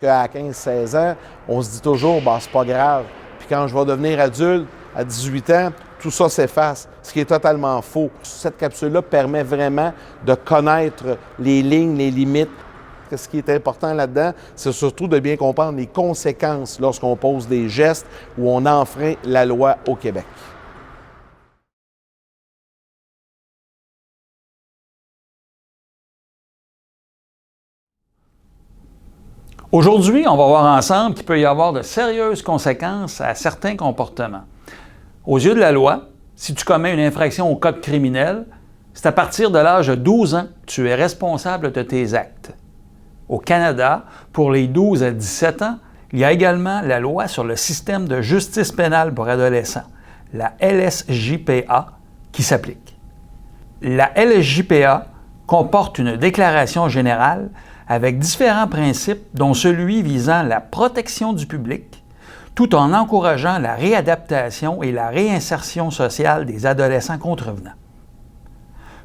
À 15-16 ans, on se dit toujours, bah, c'est pas grave. Puis quand je vais devenir adulte, à 18 ans, tout ça s'efface, ce qui est totalement faux. Cette capsule-là permet vraiment de connaître les lignes, les limites. Ce qui est important là-dedans, c'est surtout de bien comprendre les conséquences lorsqu'on pose des gestes ou on enfreint la loi au Québec. Aujourd'hui, on va voir ensemble qu'il peut y avoir de sérieuses conséquences à certains comportements. Aux yeux de la loi, si tu commets une infraction au code criminel, c'est à partir de l'âge de 12 ans que tu es responsable de tes actes. Au Canada, pour les 12 à 17 ans, il y a également la loi sur le système de justice pénale pour adolescents, la LSJPA, qui s'applique. La LSJPA comporte une déclaration générale avec différents principes, dont celui visant la protection du public, tout en encourageant la réadaptation et la réinsertion sociale des adolescents contrevenants.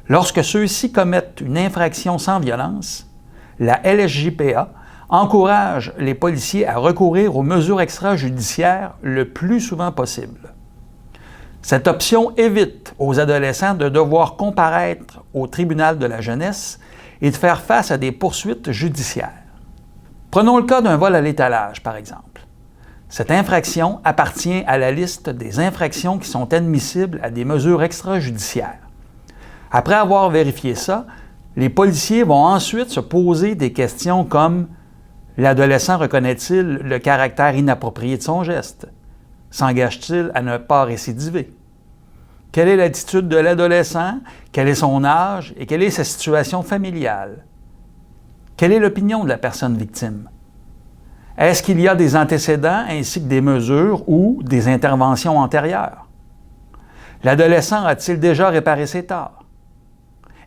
Lorsque ceux-ci commettent une infraction sans violence, la LSJPA encourage les policiers à recourir aux mesures extrajudiciaires le plus souvent possible. Cette option évite aux adolescents de devoir comparaître au tribunal de la jeunesse et de faire face à des poursuites judiciaires. Prenons le cas d'un vol à l'étalage, par exemple. Cette infraction appartient à la liste des infractions qui sont admissibles à des mesures extrajudiciaires. Après avoir vérifié ça, les policiers vont ensuite se poser des questions comme « L'adolescent reconnaît-il le caractère inapproprié de son geste? S'engage-t-il à ne pas récidiver? Quelle est l'attitude de l'adolescent? Quel est son âge? Et quelle est sa situation familiale? Quelle est l'opinion de la personne victime? Est-ce qu'il y a des antécédents ainsi que des mesures ou des interventions antérieures? L'adolescent a-t-il déjà réparé ses torts?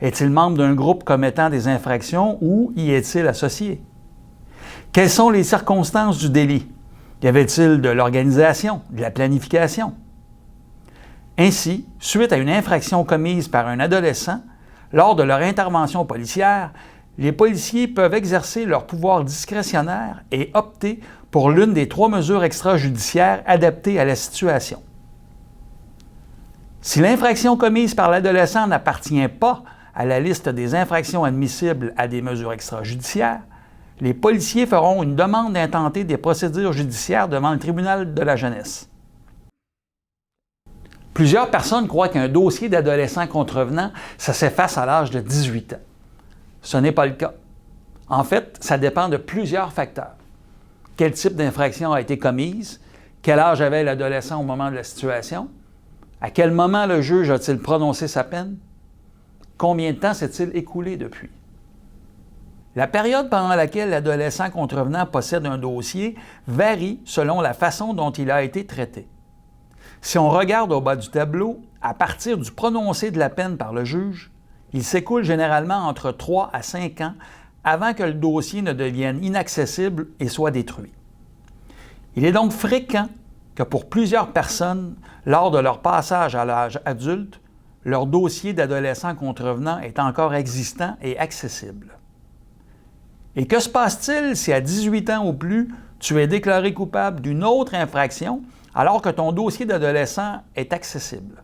Est-il membre d'un groupe commettant des infractions ou y est-il associé? Quelles sont les circonstances du délit? Y avait-il de l'organisation, de la planification? Ainsi, suite à une infraction commise par un adolescent, lors de leur intervention policière, les policiers peuvent exercer leur pouvoir discrétionnaire et opter pour l'une des 3 mesures extrajudiciaires adaptées à la situation. Si l'infraction commise par l'adolescent n'appartient pas à la liste des infractions admissibles à des mesures extrajudiciaires, les policiers feront une demande d'intenter des procédures judiciaires devant le tribunal de la jeunesse. Plusieurs personnes croient qu'un dossier d'adolescent contrevenant, ça s'efface à l'âge de 18 ans. Ce n'est pas le cas. En fait, ça dépend de plusieurs facteurs. Quel type d'infraction a été commise? Quel âge avait l'adolescent au moment de la situation? À quel moment le juge a-t-il prononcé sa peine? Combien de temps s'est-il écoulé depuis? La période pendant laquelle l'adolescent contrevenant possède un dossier varie selon la façon dont il a été traité. Si on regarde au bas du tableau, à partir du prononcé de la peine par le juge, il s'écoule généralement entre 3 à 5 ans avant que le dossier ne devienne inaccessible et soit détruit. Il est donc fréquent que pour plusieurs personnes, lors de leur passage à l'âge adulte, leur dossier d'adolescent contrevenant est encore existant et accessible. Et que se passe-t-il si à 18 ans ou plus, tu es déclaré coupable d'une autre infraction alors que ton dossier d'adolescent est accessible?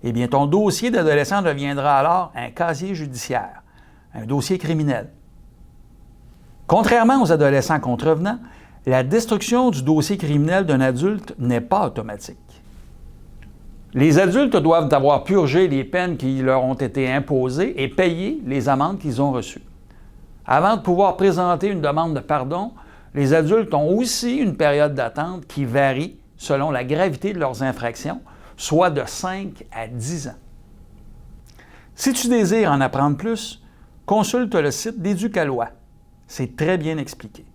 Eh bien, ton dossier d'adolescent deviendra alors un casier judiciaire, un dossier criminel. Contrairement aux adolescents contrevenants, la destruction du dossier criminel d'un adulte n'est pas automatique. Les adultes doivent avoir purgé les peines qui leur ont été imposées et payer les amendes qu'ils ont reçues. Avant de pouvoir présenter une demande de pardon, les adultes ont aussi une période d'attente qui varie selon la gravité de leurs infractions, soit de 5 à 10 ans. Si tu désires en apprendre plus, consulte le site d'Éducalois. C'est très bien expliqué.